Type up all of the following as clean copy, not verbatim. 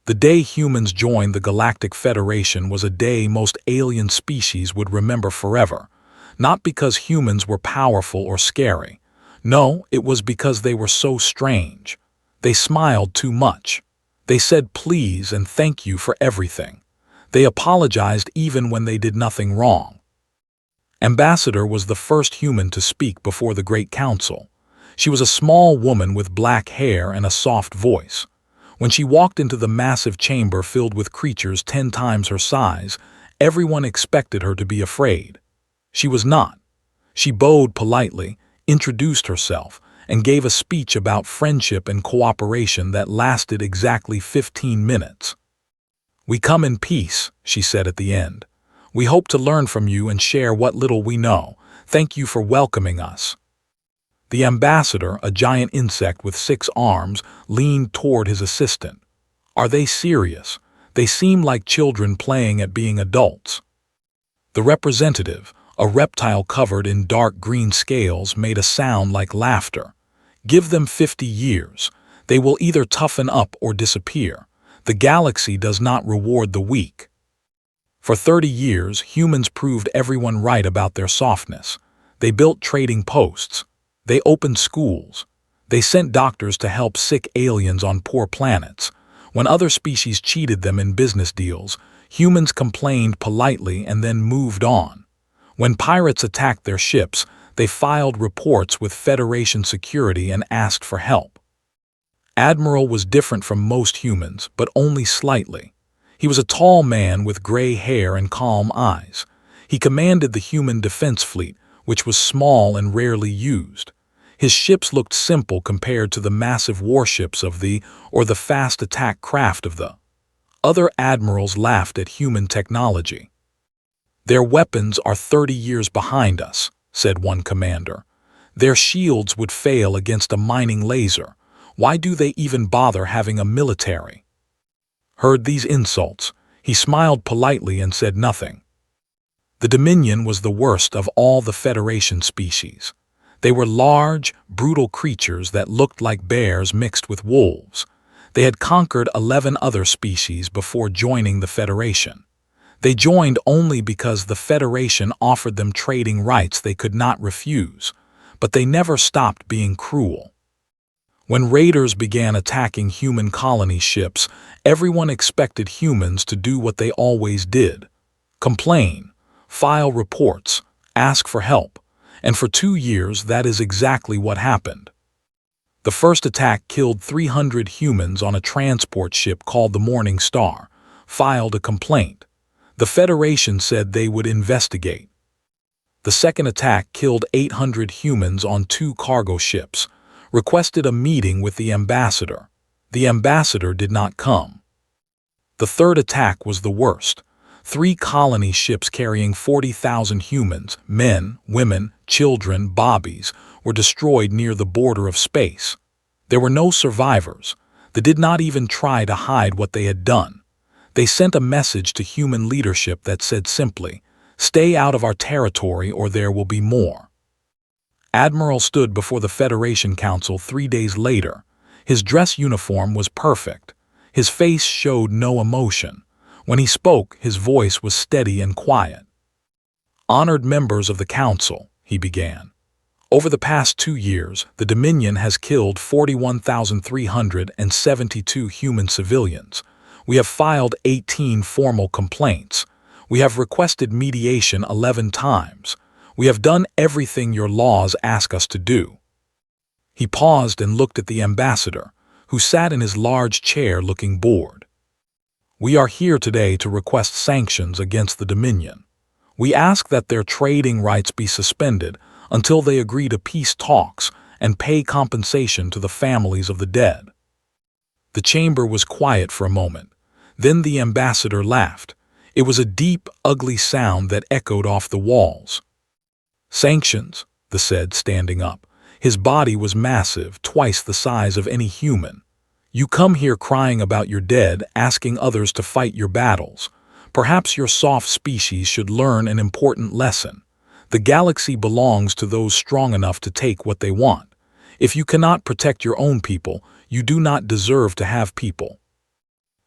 The day humans joined the Galactic Federation was a day most alien species would remember forever, not because humans were powerful or scary. No, it was because they were so strange. They smiled too much. They said please and thank you for everything. They apologized even when they did nothing wrong. Ambassador was the first human to speak before the Great Council. She was a small woman with black hair and a soft voice. When she walked into the massive chamber filled with creatures 10 times her size, everyone expected her to be afraid. She was not. She bowed politely, introduced herself, and gave a speech about friendship and cooperation that lasted exactly 15 minutes. "We come in peace," she said at the end. "We hope to learn from you and share what little we know. Thank you for welcoming us." The ambassador, a giant insect with 6 arms, leaned toward his assistant. "Are they serious? They seem like children playing at being adults." The representative, a reptile covered in dark green scales, made a sound like laughter. "Give them 50 years. They will either toughen up or disappear. The galaxy does not reward the weak." For 30 years, humans proved everyone right about their softness. They built trading posts. They opened schools. They sent doctors to help sick aliens on poor planets. When other species cheated them in business deals, humans complained politely and then moved on. When pirates attacked their ships, they filed reports with Federation security and asked for help. Admiral was different from most humans, but only slightly. He was a tall man with gray hair and calm eyes. He commanded the human defense fleet, which was small and rarely used. His ships looked simple compared to the massive warships of the fast attack craft of the. Other admirals laughed at human technology. "Their weapons are 30 years behind us," said one commander. "Their shields would fail against a mining laser. Why do they even bother having a military?" Heard these insults, he smiled politely and said nothing. The Dominion was the worst of all the Federation species. They were large, brutal creatures that looked like bears mixed with wolves. They had conquered 11 other species before joining the Federation. They joined only because the Federation offered them trading rights they could not refuse, but they never stopped being cruel. When raiders began attacking human colony ships, everyone expected humans to do what they always did: complain, file reports, ask for help, and for 2 years that is exactly what happened. The first attack killed 300 humans on a transport ship called the Morning Star, filed a complaint. The Federation said they would investigate. The second attack killed 800 humans on 2 cargo ships, requested a meeting with the ambassador. The ambassador did not come. The third attack was the worst. 3 colony ships carrying 40,000 humans, men, women, children, bobbies, were destroyed near the border of space. There were no survivors. They did not even try to hide what they had done. They sent a message to human leadership that said simply, "Stay out of our territory or there will be more." Admiral stood before the Federation Council 3 days later. His dress uniform was perfect. His face showed no emotion. When he spoke, his voice was steady and quiet. "Honored members of the Council," he began. "Over the past 2 years, the Dominion has killed 41,372 human civilians. We have filed 18 formal complaints. We have requested mediation 11 times. We have done everything your laws ask us to do." He paused and looked at the ambassador, who sat in his large chair looking bored. "We are here today to request sanctions against the Dominion. We ask that their trading rights be suspended until they agree to peace talks and pay compensation to the families of the dead." The chamber was quiet for a moment. Then the ambassador laughed. It was a deep, ugly sound that echoed off the walls. "Sanctions," he said, standing up. His body was massive, twice the size of any human. "You come here crying about your dead, asking others to fight your battles. Perhaps your soft species should learn an important lesson. The galaxy belongs to those strong enough to take what they want. If you cannot protect your own people, you do not deserve to have people."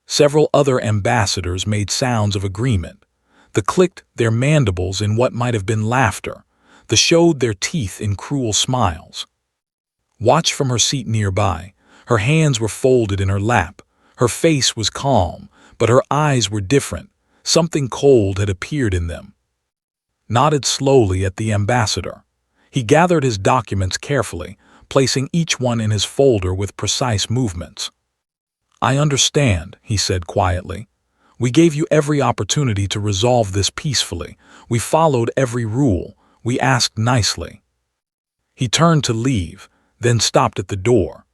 Several other ambassadors made sounds of agreement. The clicked their mandibles in what might have been laughter. The showed their teeth in cruel smiles. Watched from her seat nearby. Her hands were folded in her lap. Her face was calm, but her eyes were different. Something cold had appeared in them. Nodded slowly at the ambassador. He gathered his documents carefully, placing each one in his folder with precise movements. "I understand," he said quietly. "We gave you every opportunity to resolve this peacefully. We followed every rule. We asked nicely." He turned to leave, then stopped at the door.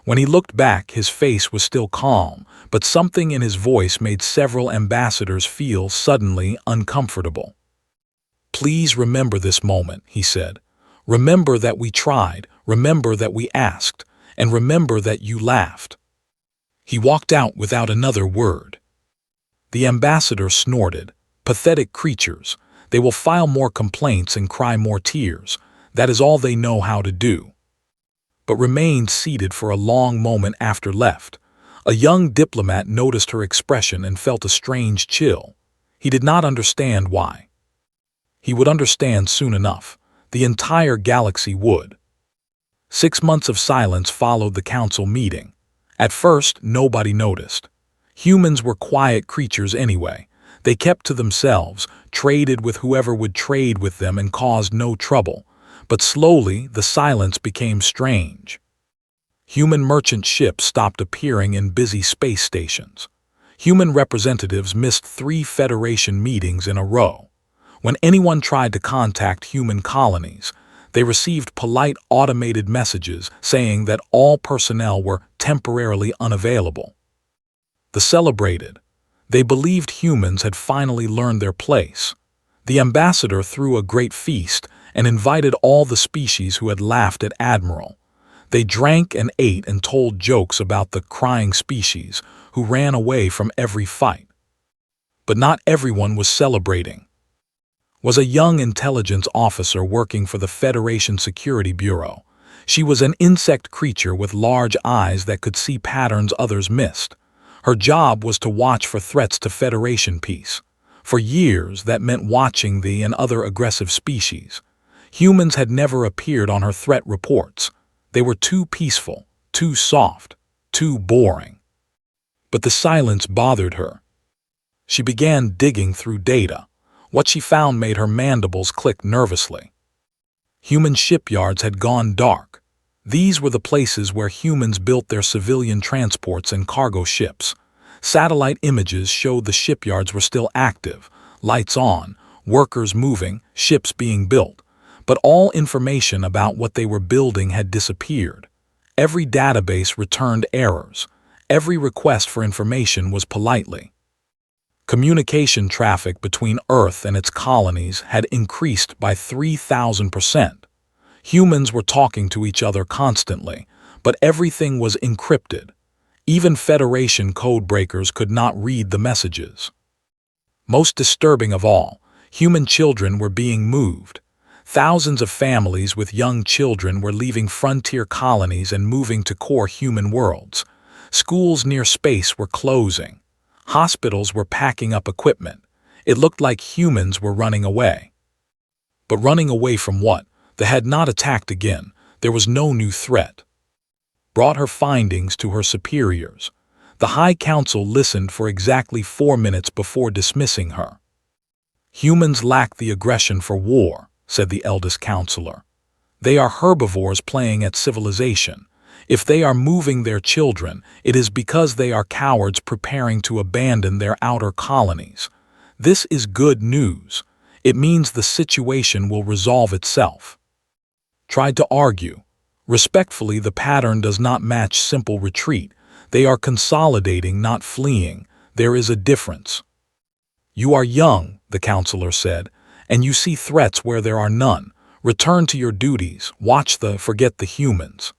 When he looked back, his face was still calm, but something in his voice made several ambassadors feel suddenly uncomfortable. "Please remember this moment," he said. "Remember that we tried, remember that we asked, and remember that you laughed." He walked out without another word. The ambassador snorted. "Pathetic creatures. They will file more complaints and cry more tears. That is all they know how to do." But remained seated for a long moment after left. A young diplomat noticed her expression and felt a strange chill. He did not understand why. He would understand soon enough. The entire galaxy would. 6 months of silence followed the council meeting. At first, nobody noticed. Humans were quiet creatures anyway. They kept to themselves, traded with whoever would trade with them, and caused no trouble. But slowly, the silence became strange. Human merchant ships stopped appearing in busy space stations. Human representatives missed 3 Federation meetings in a row. When anyone tried to contact human colonies, they received polite automated messages saying that all personnel were temporarily unavailable. The celebrated. They believed humans had finally learned their place. The ambassador threw a great feast and invited all the species who had laughed at Admiral. They drank and ate and told jokes about the crying species who ran away from every fight. But not everyone was celebrating. Was a young intelligence officer working for the Federation Security Bureau. She was an insect creature with large eyes that could see patterns others missed. Her job was to watch for threats to Federation peace. For years, that meant watching the and other aggressive species. Humans had never appeared on her threat reports. They were too peaceful, too soft, too boring. But the silence bothered her. She began digging through data. What she found made her mandibles click nervously. Human shipyards had gone dark. These were the places where humans built their civilian transports and cargo ships. Satellite images showed the shipyards were still active, lights on, workers moving, ships being built. But all information about what they were building had disappeared. Every database returned errors. Every request for information was politely. Communication traffic between Earth and its colonies had increased by 3,000%. Humans were talking to each other constantly, but everything was encrypted. Even Federation codebreakers could not read the messages. Most disturbing of all, human children were being moved. Thousands of families with young children were leaving frontier colonies and moving to core human worlds. Schools near space were closing. Hospitals were packing up equipment. It looked like humans were running away. But running away from what? They had not attacked again. There was no new threat. Brought her findings to her superiors. The High Council listened for exactly 4 minutes before dismissing her. "Humans lack the aggression for war," said the eldest counselor. "They are herbivores playing at civilization. If they are moving their children, it is because they are cowards preparing to abandon their outer colonies. This is good news. It means the situation will resolve itself." Tried to argue. Respectfully, the pattern does not match simple retreat. They are consolidating, not fleeing. There is a difference. "You are young," the counselor said, "and you see threats where there are none. Return to your duties. Forget the humans."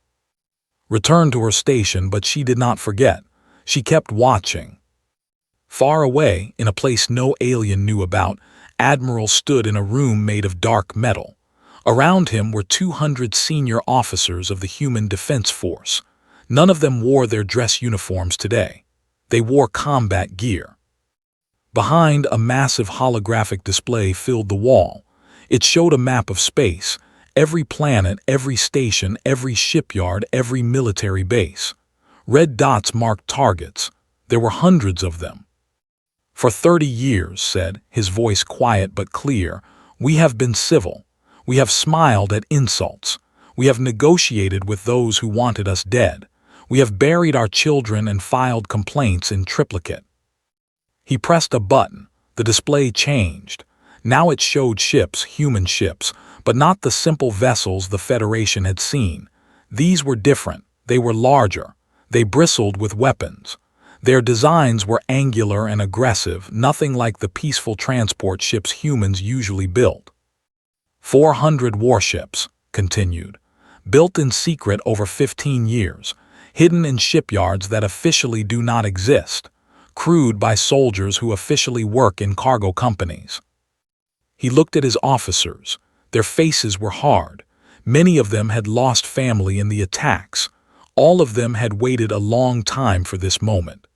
Returned to her station, but she did not forget. She kept watching. Far away, in a place no alien knew about, Admiral stood in a room made of dark metal. Around him were 200 senior officers of the Human Defense Force. None of them wore their dress uniforms today. They wore combat gear. Behind, a massive holographic display filled the wall. It showed a map of space, every planet, every station, every shipyard, every military base. Red dots marked targets. There were hundreds of them. For 30 years, said, his voice quiet but clear, we have been civil. We have smiled at insults. We have negotiated with those who wanted us dead. We have buried our children and filed complaints in triplicate. He pressed a button. The display changed. Now it showed ships, human ships, but not the simple vessels the Federation had seen. These were different. They were larger. They bristled with weapons. Their designs were angular and aggressive, nothing like the peaceful transport ships humans usually built. 400 warships, continued, built in secret over 15 years, hidden in shipyards that officially do not exist, crewed by soldiers who officially work in cargo companies. He looked at his officers. Their faces were hard. Many of them had lost family in the attacks. All of them had waited a long time for this moment.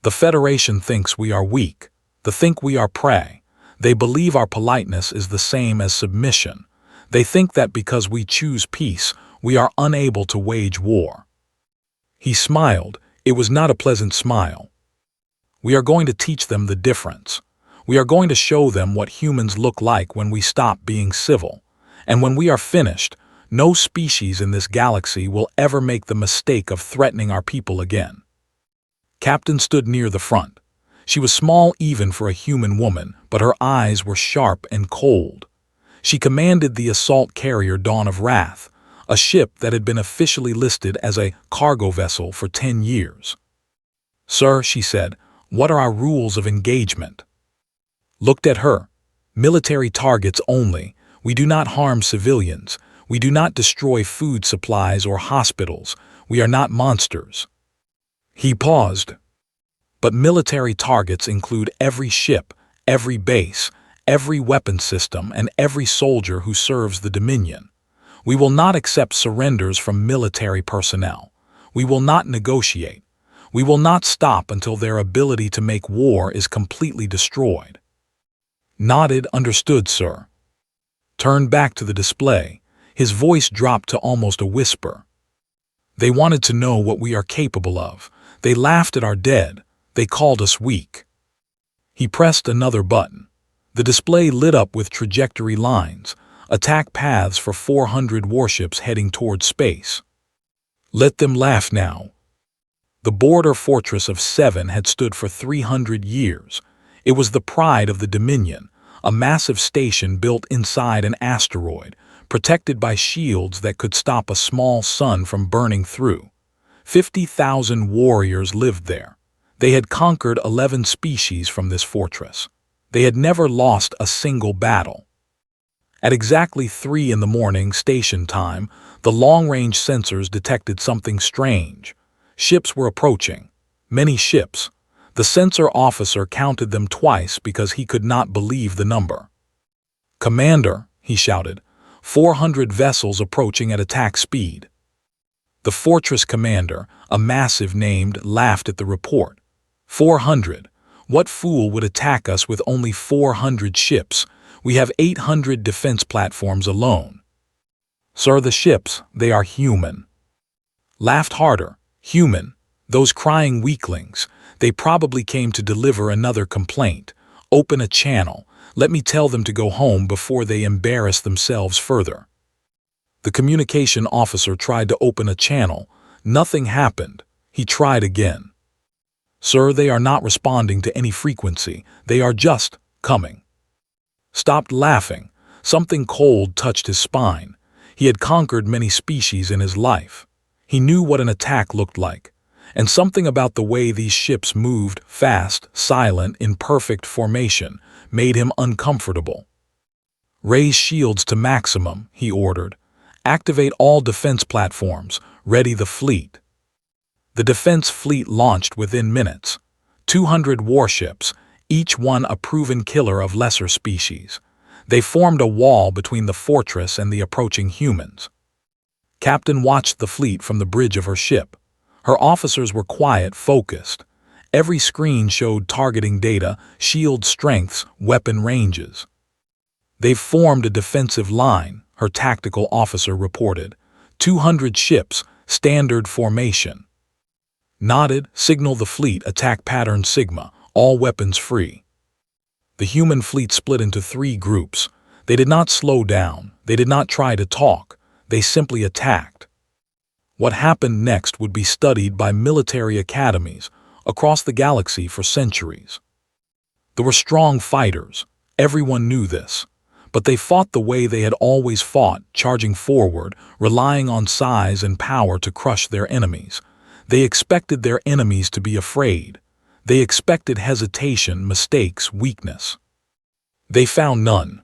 The Federation thinks we are weak. They think we are prey. They believe our politeness is the same as submission. They think that because we choose peace, we are unable to wage war. He smiled. It was not a pleasant smile. We are going to teach them the difference. We are going to show them what humans look like when we stop being civil. And when we are finished, no species in this galaxy will ever make the mistake of threatening our people again. Captain stood near the front. She was small even for a human woman, but her eyes were sharp and cold. She commanded the assault carrier Dawn of Wrath, a ship that had been officially listed as a cargo vessel for 10 years. Sir, she said, what are our rules of engagement? Looked at her. Military targets only. We do not harm civilians. We do not destroy food supplies or hospitals. We are not monsters. He paused. But military targets include every ship, every base, every weapon system, and every soldier who serves the Dominion. We will not accept surrenders from military personnel. We will not negotiate. We will not stop until their ability to make war is completely destroyed. Nodded, understood, sir. Turned back to the display. His voice dropped to almost a whisper. They wanted to know what we are capable of. They laughed at our dead. They called us weak. He pressed another button. The display lit up with trajectory lines, attack paths for 400 warships heading toward space. Let them laugh now. The border fortress of 7 had stood for 300 years. It was the pride of the Dominion, a massive station built inside an asteroid, protected by shields that could stop a small sun from burning through. 50,000 warriors lived there. They had conquered 11 species from this fortress. They had never lost a single battle. At exactly 3 in the morning station time, the long-range sensors detected something strange. Ships were approaching. Many ships. The sensor officer counted them twice because he could not believe the number. "Commander," he shouted, 400 vessels approaching at attack speed. The fortress commander, a massive named, laughed at the report. 400. What fool would attack us with only 400 ships? We have 800 defense platforms alone. Sir, the ships, they are human. Laughed harder. Human. Those crying weaklings. They probably came to deliver another complaint. Open a channel. Let me tell them to go home before they embarrass themselves further. The communication officer tried to open a channel. Nothing happened. He tried again. Sir, they are not responding to any frequency. They are just coming. Stopped laughing. Something cold touched his spine. He had conquered many species in his life. He knew what an attack looked like. And something about the way these ships moved, fast, silent, in perfect formation, made him uncomfortable. Raise shields to maximum, he ordered. Activate all defense platforms. Ready the fleet. The defense fleet launched within minutes. 200 warships, each one a proven killer of lesser species. They formed a wall between the fortress and the approaching humans. Captain watched the fleet from the bridge of her ship. Her officers were quiet, focused. Every screen showed targeting data, shield strengths, weapon ranges. "They've formed a defensive line," her tactical officer reported. 200 ships, standard formation. Nodded, signal the fleet, attack pattern Sigma, all weapons free. The human fleet split into 3 groups. They did not slow down, they did not try to talk, they simply attacked. What happened next would be studied by military academies across the galaxy for centuries. There were strong fighters, everyone knew this, but they fought the way they had always fought, charging forward, relying on size and power to crush their enemies. They expected their enemies to be afraid. They expected hesitation, mistakes, weakness. They found none.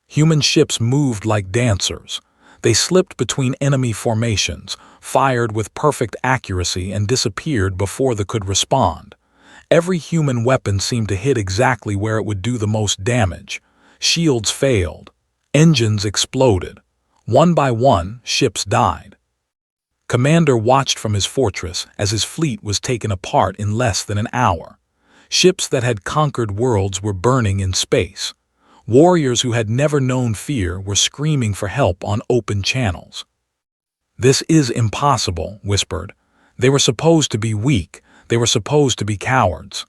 Human ships moved like dancers. They slipped between enemy formations, fired with perfect accuracy, and disappeared before they could respond. Every human weapon seemed to hit exactly where it would do the most damage. Shields failed. Engines exploded. One by one, ships died. Commander watched from his fortress as his fleet was taken apart in less than an hour. Ships that had conquered worlds were burning in space. Warriors who had never known fear were screaming for help on open channels. "This is impossible," whispered. "They were supposed to be weak. They were supposed to be cowards."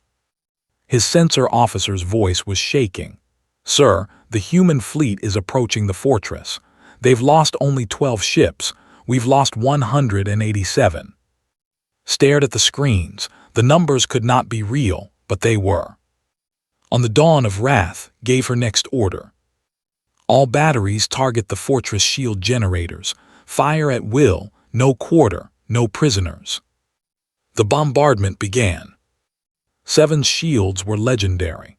His sensor officer's voice was shaking. "Sir, the human fleet is approaching the fortress. They've lost only 12 ships. We've lost 187. Stared at the screens. The numbers could not be real, but they were. On the dawn of wrath, gave her next order. "All batteries target the fortress shield generators. Fire at will, no quarter, no prisoners." The bombardment began. 7's shields were legendary.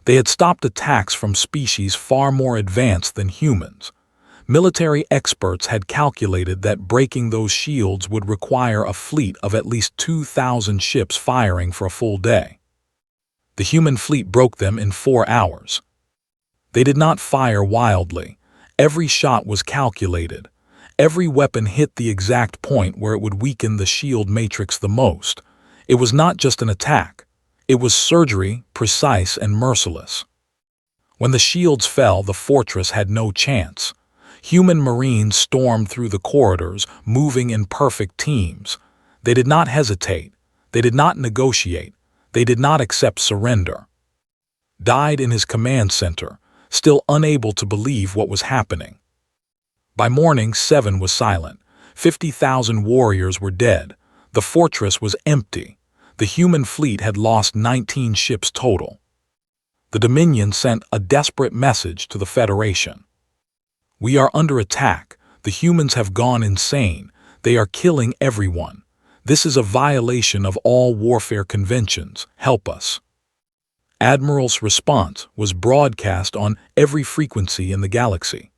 They had stopped attacks from species far more advanced than humans. Military experts had calculated that breaking those shields would require a fleet of at least 2,000 ships firing for a full day. The human fleet broke them in 4 hours. They did not fire wildly. Every shot was calculated. Every weapon hit the exact point where it would weaken the shield matrix the most. It was not just an attack. It was surgery, precise and merciless. When the shields fell, the fortress had no chance. Human marines stormed through the corridors, moving in perfect teams. They did not hesitate. They did not negotiate. They did not accept surrender. Died in his command center, still unable to believe what was happening. By morning, 7 was silent. 50,000 warriors were dead. The fortress was empty. The human fleet had lost 19 ships total. The Dominion sent a desperate message to the Federation. "We are under attack. The humans have gone insane. They are killing everyone. This is a violation of all warfare conventions. Help us." Admiral's response was broadcast on every frequency in the galaxy.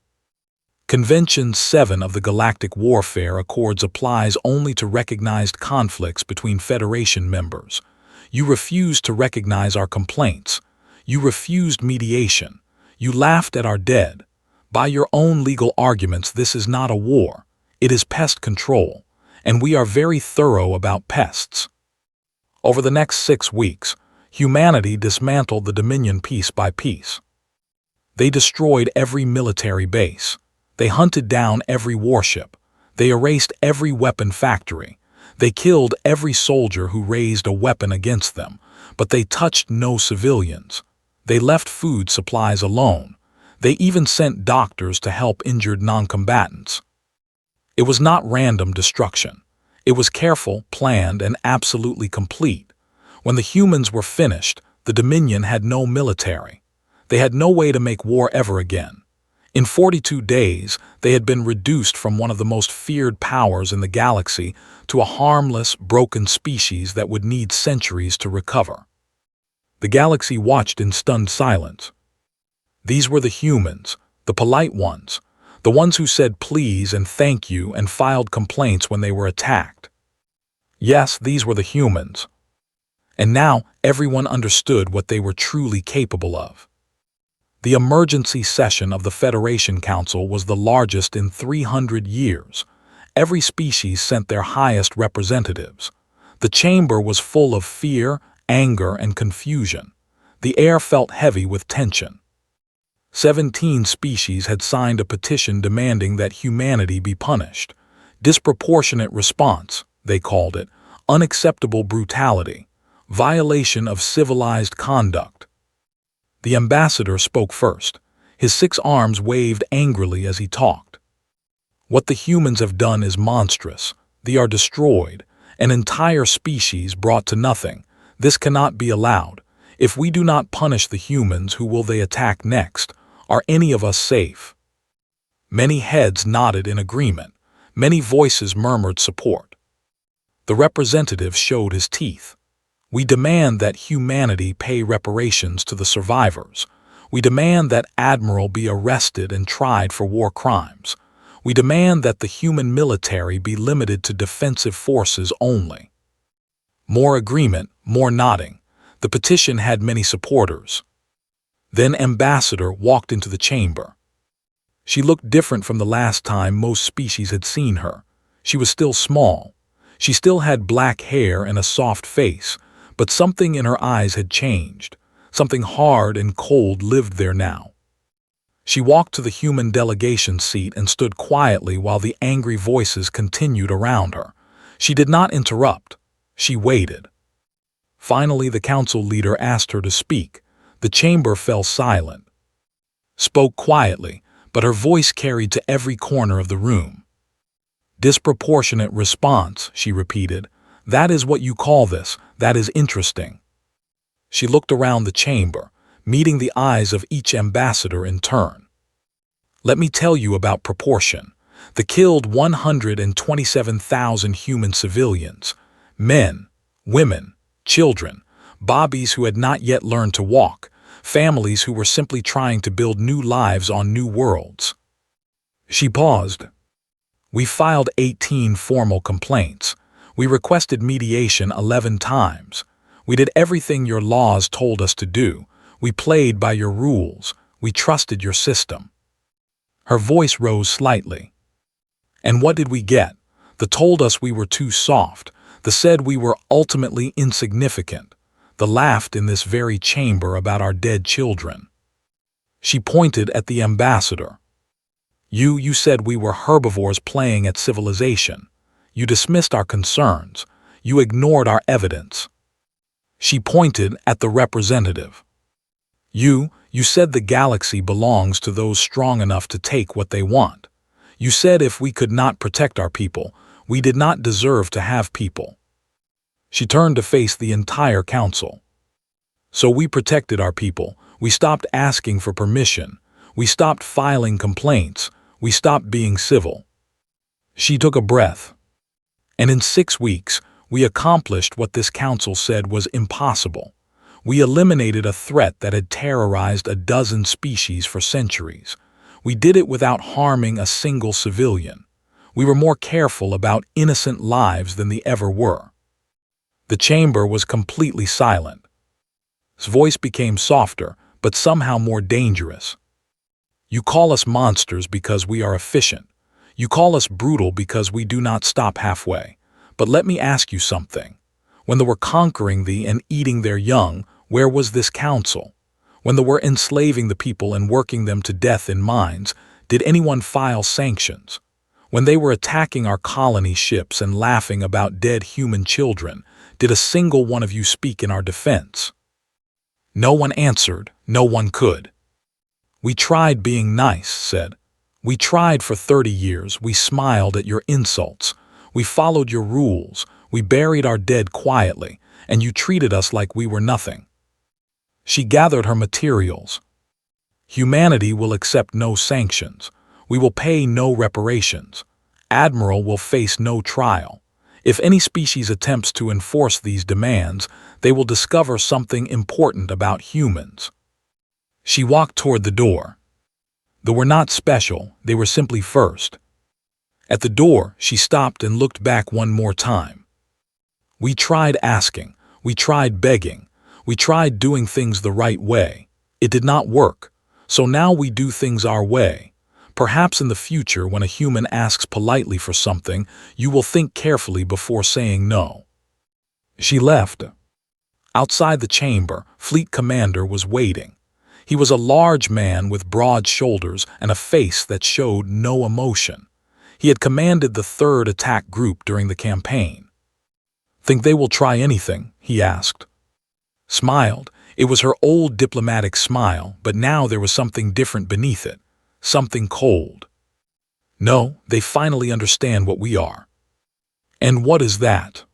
Convention 7 of the Galactic Warfare Accords applies only to recognized conflicts between Federation members. You refused to recognize our complaints. You refused mediation. You laughed at our dead. By your own legal arguments, this is not a war. It is pest control. And we are very thorough about pests. Over the next 6 weeks, humanity dismantled the Dominion piece by piece. They destroyed every military base. They hunted down every warship. They erased every weapon factory. They killed every soldier who raised a weapon against them, but they touched no civilians. They left food supplies alone. They even sent doctors to help injured non-combatants. It was not random destruction. It was careful, planned, and absolutely complete. When the humans were finished, the Dominion had no military. They had no way to make war ever again. In 42 days, they had been reduced from one of the most feared powers in the galaxy to a harmless, broken species that would need centuries to recover. The galaxy watched in stunned silence. These were the humans, the polite ones, the ones who said please and thank you and filed complaints when they were attacked. Yes, these were the humans. And now everyone understood what they were truly capable of. The emergency session of the Federation Council was the largest in 300 years. Every species sent their highest representatives. The chamber was full of fear, anger, and confusion. The air felt heavy with tension. 17 species had signed a petition demanding that humanity be punished. Disproportionate response, they called it, unacceptable brutality, violation of civilized conduct. The ambassador spoke first. His 6 arms waved angrily as he talked. What the humans have done is monstrous. They are destroyed, an entire species brought to nothing. This cannot be allowed. If we do not punish the humans, who will they attack next? Are any of us safe? Many heads nodded in agreement. Many voices murmured support. The representative showed his teeth. We demand that humanity pay reparations to the survivors. We demand that Admiral be arrested and tried for war crimes. We demand that the human military be limited to defensive forces only. More agreement, more nodding. The petition had many supporters. Then Ambassador walked into the chamber. She looked different from the last time most species had seen her. She was still small. She still had black hair and a soft face, but something in her eyes had changed. Something hard and cold lived there now. She walked to the human delegation seat and stood quietly while the angry voices continued around her. She did not interrupt. She waited. Finally, the council leader asked her to speak. The chamber fell silent. Spoke quietly, but her voice carried to every corner of the room. Disproportionate response, she repeated. That is what you call this. That is interesting. She looked around the chamber, meeting the eyes of each ambassador in turn. Let me tell you about proportion. The killed 127,000 human civilians, men, women, children, bobbies who had not yet learned to walk, families who were simply trying to build new lives on new worlds. She paused. We filed 18 formal complaints. We requested mediation 11 times. We did everything your laws told us to do. We played by your rules. We trusted your system. Her voice rose slightly. And what did we get? They told us we were too soft. They said we were ultimately insignificant. They laughed in this very chamber about our dead children. She pointed at the ambassador. You said we were herbivores playing at civilization. You dismissed our concerns. You ignored our evidence. She pointed at the representative. You said the galaxy belongs to those strong enough to take what they want. You said if we could not protect our people, we did not deserve to have people. She turned to face the entire council. So we protected our people. We stopped asking for permission. We stopped filing complaints. We stopped being civil. She took a breath. And in 6 weeks, we accomplished what this council said was impossible. We eliminated a threat that had terrorized a dozen species for centuries. We did it without harming a single civilian. We were more careful about innocent lives than they ever were. The chamber was completely silent. His voice became softer, but somehow more dangerous. You call us monsters because we are efficient. You call us brutal because we do not stop halfway. But let me ask you something. When they were conquering thee and eating their young, where was this council? When they were enslaving the people and working them to death in mines, did anyone file sanctions? When they were attacking our colony ships and laughing about dead human children, did a single one of you speak in our defense? No one answered. No one could. We tried being nice, said. We tried for 30 years. We smiled at your insults. We followed your rules. We buried our dead quietly, and you treated us like we were nothing. She gathered her materials. Humanity will accept no sanctions. We will pay no reparations. Admiral will face no trial. If any species attempts to enforce these demands, they will discover something important about humans. She walked toward the door. They were not special, they were simply first. At the door, she stopped and looked back one more time. We tried asking, we tried begging, we tried doing things the right way. It did not work, so now we do things our way. Perhaps in the future, when a human asks politely for something, you will think carefully before saying no. She left. Outside the chamber, Fleet Commander was waiting. He was a large man with broad shoulders and a face that showed no emotion. He had commanded the 3rd attack group during the campaign. "Think they will try anything?" he asked. Smiled. It was her old diplomatic smile, but now there was something different beneath it, something cold. "No, they finally understand what we are." "And what is that?"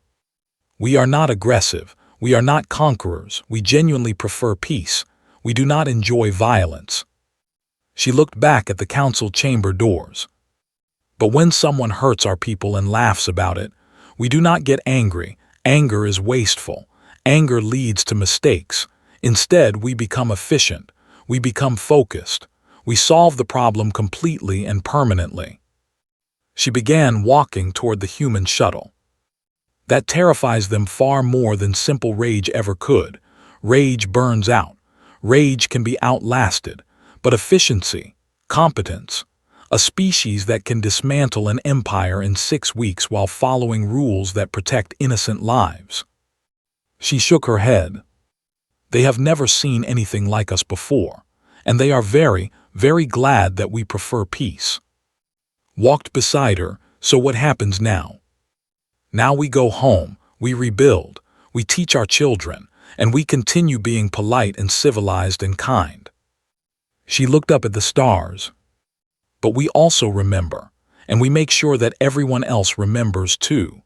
"We are not aggressive. We are not conquerors. We genuinely prefer peace. We do not enjoy violence." She looked back at the council chamber doors. "But when someone hurts our people and laughs about it, we do not get angry. Anger is wasteful. Anger leads to mistakes. Instead, we become efficient. We become focused. We solve the problem completely and permanently." She began walking toward the human shuttle. "That terrifies them far more than simple rage ever could. Rage burns out. Rage can be outlasted. But efficiency, competence, a species that can dismantle an empire in 6 weeks while following rules that protect innocent lives." She shook her head. "They have never seen anything like us before, and they are very, very glad that we prefer peace." Walked beside her. "So what happens now?" "Now we go home, we rebuild, we teach our children, and we continue being polite and civilized and kind." She looked up at the stars. "But we also remember, and we make sure that everyone else remembers too.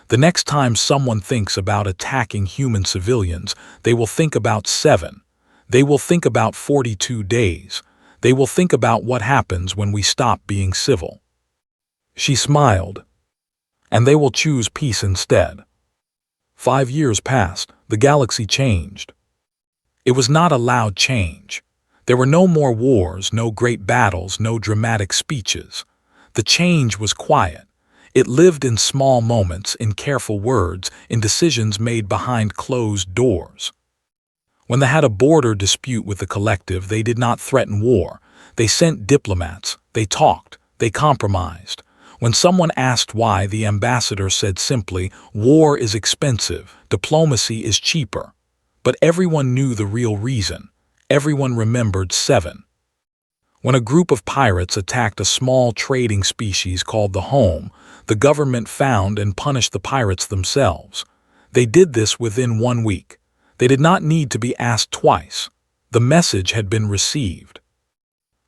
The next time someone thinks about attacking human civilians, they will think about 7. They will think about 42 days. They will think about what happens when we stop being civil." She smiled. "And they will choose peace instead." 5 years passed. The galaxy changed. It was not a loud change. There were no more wars, no great battles, no dramatic speeches. The change was quiet. It lived in small moments, in careful words, in decisions made behind closed doors. When they had a border dispute with the collective, they did not threaten war. They sent diplomats. They talked. They compromised. When someone asked why, the ambassador said simply, "War is expensive. Diplomacy is cheaper." But everyone knew the real reason. Everyone remembered 7. When a group of pirates attacked a small trading species called the Home, the government found and punished the pirates themselves. They did this within 1 week. They did not need to be asked twice. The message had been received.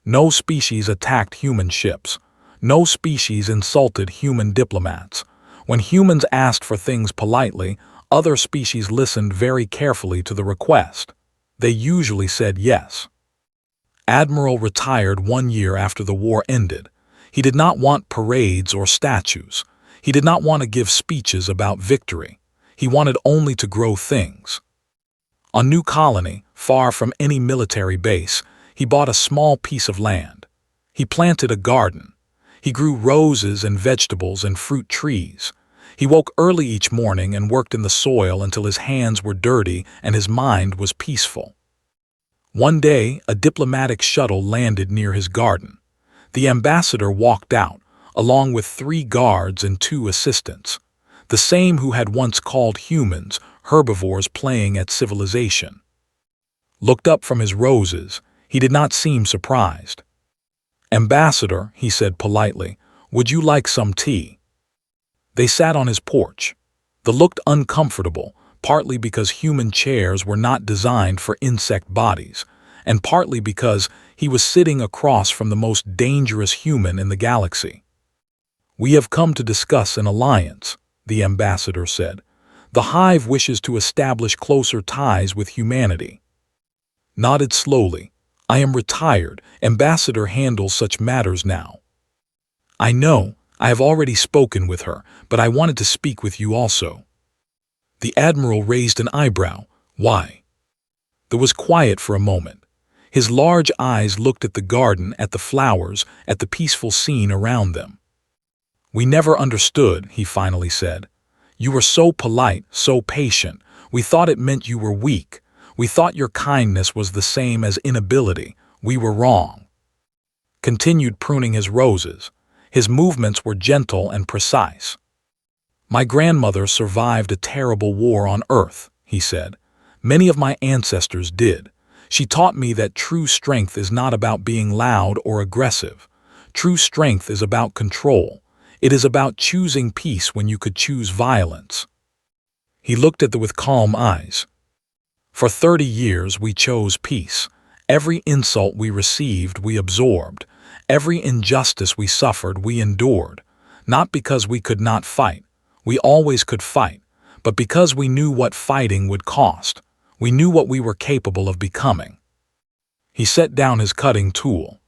No species attacked human ships. No species insulted human diplomats. When humans asked for things politely, other species listened very carefully to the request. They usually said yes. Admiral retired 1 year after the war ended. He did not want parades or statues. He did not want to give speeches about victory. He wanted only to grow things. On New Colony, far from any military base, he bought a small piece of land. He planted a garden. He grew roses and vegetables and fruit trees. He woke early each morning and worked in the soil until his hands were dirty and his mind was peaceful. One day, a diplomatic shuttle landed near his garden. The ambassador walked out, along with 3 guards and 2 assistants, the same who had once called humans herbivores playing at civilization. Looked up from his roses. He did not seem surprised. "Ambassador," he said politely, "would you like some tea?" They sat on his porch. They looked uncomfortable, partly because human chairs were not designed for insect bodies, and partly because he was sitting across from the most dangerous human in the galaxy. "We have come to discuss an alliance," the ambassador said. "The Hive wishes to establish closer ties with humanity." Nodded slowly. "I am retired. Ambassador handles such matters now." "I know. I have already spoken with her, but I wanted to speak with you also." The admiral raised an eyebrow. "Why?" There was quiet for a moment. His large eyes looked at the garden, at the flowers, at the peaceful scene around them. "We never understood," he finally said. "You were so polite, so patient. We thought it meant you were weak. We thought your kindness was the same as inability. We were wrong." Continued pruning his roses. His movements were gentle and precise. "My grandmother survived a terrible war on Earth," he said. Many of my ancestors did. She taught me that true strength is not about being loud or aggressive. True strength is about control. It is about choosing peace when you could choose violence. He looked at them with calm eyes. For 30 years we chose peace. Every insult we received we absorbed. Every injustice we suffered we endured. Not because we could not fight. We always could fight. But because we knew what fighting would cost. We knew what we were capable of becoming. He set down his cutting tool.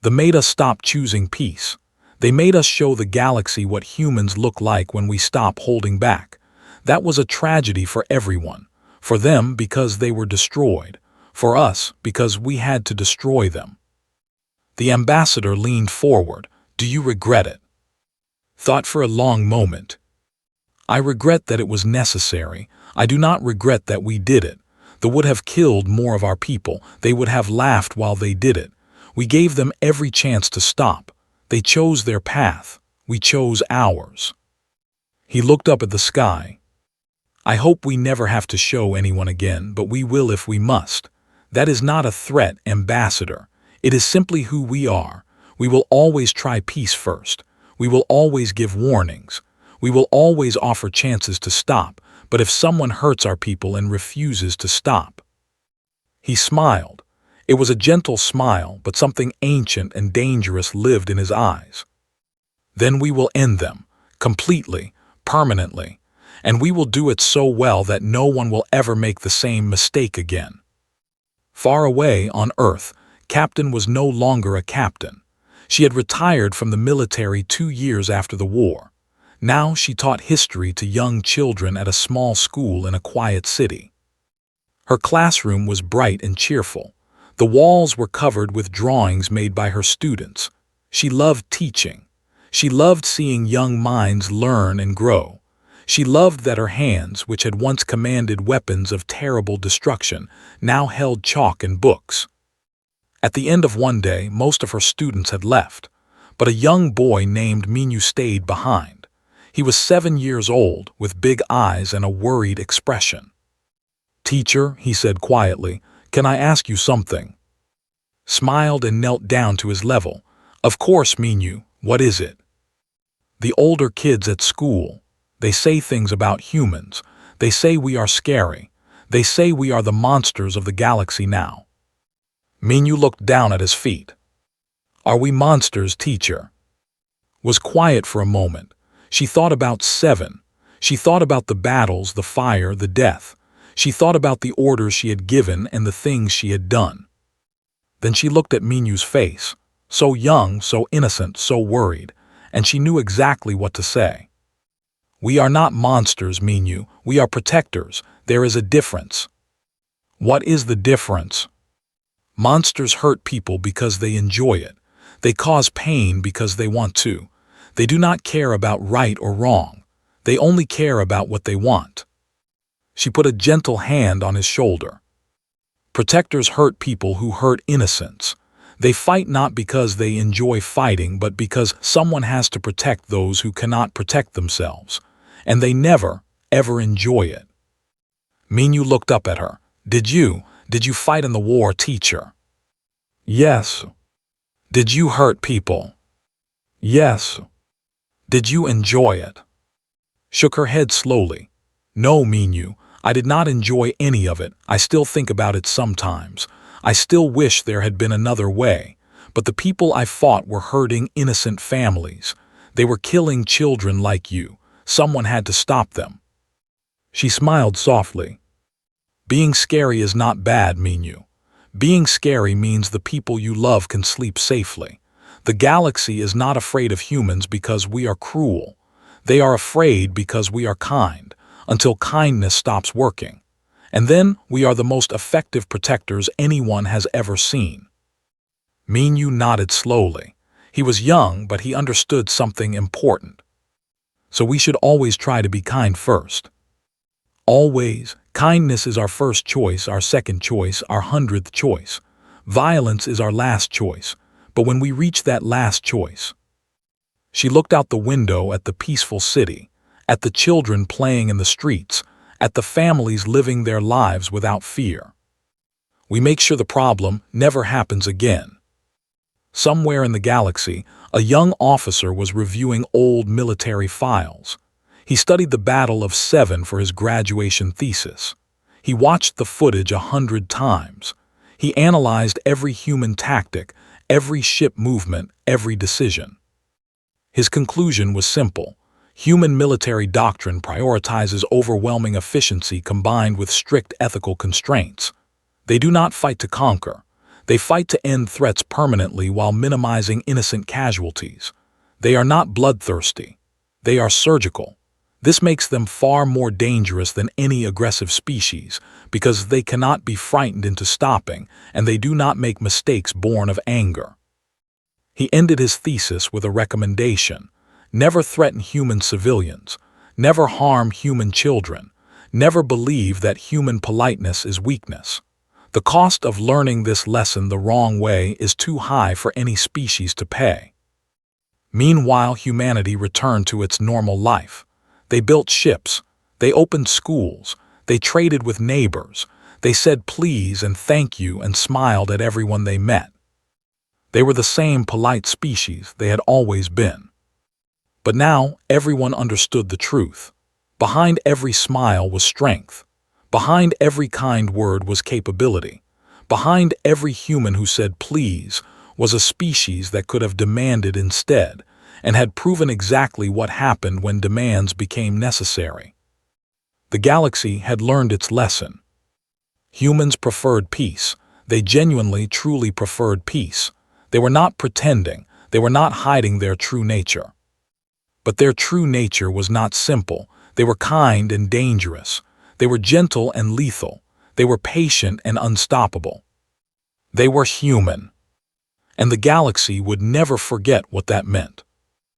They made us stop choosing peace. They made us show the galaxy what humans look like when we stop holding back. That was a tragedy for everyone. For them because they were destroyed. For us because we had to destroy them. The ambassador leaned forward. Do you regret it? Thought for a long moment. I regret that it was necessary. I do not regret that we did it. They would have killed more of our people. They would have laughed while they did it. We gave them every chance to stop. They chose their path. We chose ours. He looked up at the sky. I hope we never have to show anyone again, but we will if we must. That is not a threat, Ambassador. It is simply who we are. We will always try peace first. We will always give warnings. We will always offer chances to stop, but if someone hurts our people and refuses to stop. He smiled. It was a gentle smile, but something ancient and dangerous lived in his eyes. Then we will end them, completely, permanently, and we will do it so well that no one will ever make the same mistake again. Far away on Earth, Captain was no longer a captain. She had retired from the military 2 years after the war. Now she taught history to young children at a small school in a quiet city. Her classroom was bright and cheerful. The walls were covered with drawings made by her students. She loved teaching. She loved seeing young minds learn and grow. She loved that her hands, which had once commanded weapons of terrible destruction, now held chalk and books. At the end of one day, most of her students had left, but a young boy named Minyu stayed behind. He was 7 years old, with big eyes and a worried expression. "Teacher," he said quietly, "can I ask you something?" Smiled and knelt down to his level. "Of course, Minyu, what is it?" "The older kids at school. They say things about humans. They say we are scary. They say we are the monsters of the galaxy now." Minyu looked down at his feet. "Are we monsters, teacher?" Was quiet for a moment. She thought about 7. She thought about the battles, the fire, the death. She thought about the orders she had given and the things she had done. Then she looked at Minyu's face, so young, so innocent, so worried, and she knew exactly what to say. "We are not monsters, Minyu. We are protectors. There is a difference." "What is the difference?" "Monsters hurt people because they enjoy it. They cause pain because they want to. They do not care about right or wrong. They only care about what they want." She put a gentle hand on his shoulder. "Protectors hurt people who hurt innocents. They fight not because they enjoy fighting, but because someone has to protect those who cannot protect themselves. And they never, ever enjoy it." Minyu looked up at her. Did you fight in the war, teacher?" "Yes." "Did you hurt people?" "Yes." "Did you enjoy it?" Shook her head slowly. "No, Minyu, I did not enjoy any of it. I still think about it sometimes. I still wish there had been another way. But the people I fought were hurting innocent families. They were killing children like you. Someone had to stop them." She smiled softly. "Being scary is not bad, Minyu. Being scary means the people you love can sleep safely. The galaxy is not afraid of humans because we are cruel. They are afraid because we are kind, until kindness stops working. And then we are the most effective protectors anyone has ever seen." Minyu nodded slowly. He was young, but he understood something important. "So we should always try to be kind first." "Always. Kindness is our first choice, our second choice, our 100th choice. Violence is our last choice. But when we reach that last choice..." She looked out the window at the peaceful city, at the children playing in the streets, at the families living their lives without fear. We make sure the problem never happens again. Somewhere in the galaxy, a young officer was reviewing old military files. He studied the Battle of Seven for his graduation thesis. He watched the footage 100 times. He analyzed every human tactic, every ship movement, every decision. His conclusion was simple. Human military doctrine prioritizes overwhelming efficiency combined with strict ethical constraints. They do not fight to conquer. They fight to end threats permanently while minimizing innocent casualties. They are not bloodthirsty. They are surgical. This makes them far more dangerous than any aggressive species because they cannot be frightened into stopping, and they do not make mistakes born of anger. He ended his thesis with a recommendation: never threaten human civilians, never harm human children, never believe that human politeness is weakness. The cost of learning this lesson the wrong way is too high for any species to pay. Meanwhile, humanity returned to its normal life. They built ships, they opened schools, they traded with neighbors, they said please and thank you and smiled at everyone they met. They were the same polite species they had always been. But now everyone understood the truth. Behind every smile was strength. Behind every kind word was capability. Behind every human who said please was a species that could have demanded instead, and had proven exactly what happened when demands became necessary. The galaxy had learned its lesson. Humans preferred peace. They genuinely, truly preferred peace. They were not pretending. They were not hiding their true nature. But their true nature was not simple. They were kind and dangerous. They were gentle and lethal. They were patient and unstoppable. They were human. And the galaxy would never forget what that meant.